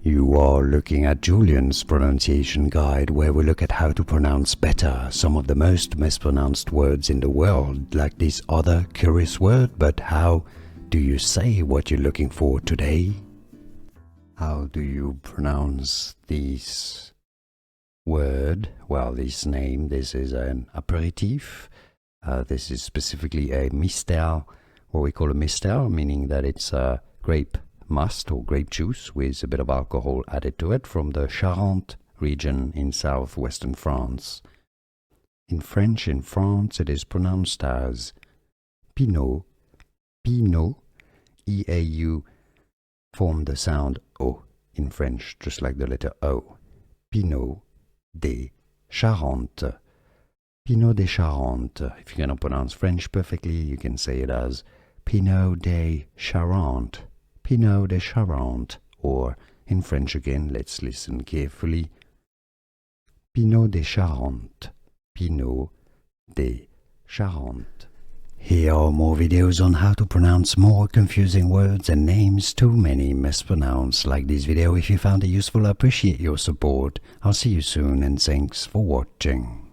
You are looking at Julian's pronunciation guide, where we look at how to pronounce better some of the most mispronounced words in the world, like this other curious word. But how do you say what you're looking for today? How do you pronounce this word? Well, this name, this is an aperitif. This is specifically a mistral, what we call a mistral, meaning that it's a grape must or grape juice with a bit of alcohol added to it, from the Charentes region in southwestern France. In French, in France, it is pronounced as Pineau. Pineau, E-A-U, form the sound O in French, just like the letter O. Pineau des Charentes. Pineau des Charentes. If you're going to pronounce French perfectly, you can say it as Pineau des Charentes. Pineau des Charentes. Or in French again, let's listen carefully. Pineau des Charentes. Pineau des Charentes. Here are more videos on how to pronounce more confusing words and names too many mispronounced. Like this video if you found it useful. I appreciate your support. I'll see you soon and thanks for watching.